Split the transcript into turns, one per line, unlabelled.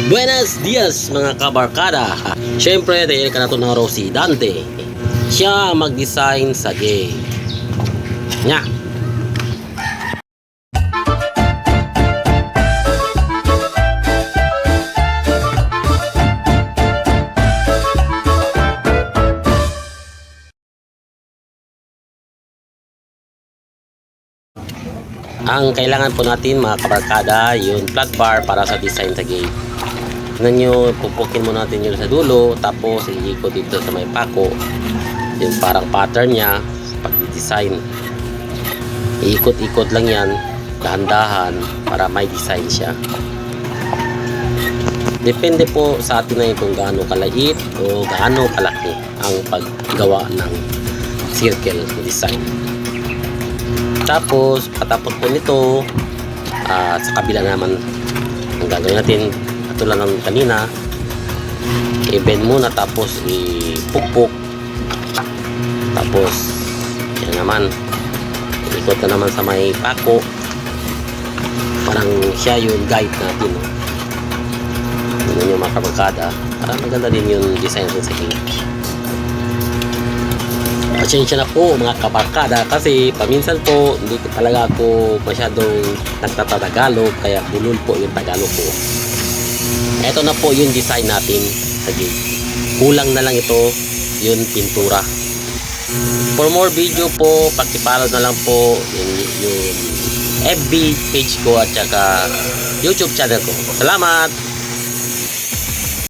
Buenos dias mga kabarkada. Siyempre dahil ka na ito ng si Dante. Siya mag-design sa gate nya. Ang kailangan po natin mga kabarkada, yung flat bar para sa design sa gate. Tignan nyo, pupukin mo natin yun sa dulo, tapos iikot dito sa may pako. Yung parang pattern niya pag design. Iikot-ikot lang yan, dahan-dahan para may design siya. Depende po sa atin na yun kung gaano kalait o gaano kalaki ang paggawa ng circle design. Tapos patapos po nito sa kabila naman ang gagawin natin katulad ng kanina, i-bend muna tapos ipukpok, tapos yan naman ikot na naman sa may pako, parang siya yung guide natin. Yun yung mga kabarkada, parang maganda din yung design sa gate. Pasensya na po mga kabarkada kasi paminsan po hindi ko talaga ako masyadong nagtatagalog, kaya bulol po yung Tagalog ko. Ito na po yung design natin sa gate. Kulang na lang ito yung pintura. For more video po, paki-follow na lang po yung FB page ko at saka YouTube channel ko. Salamat!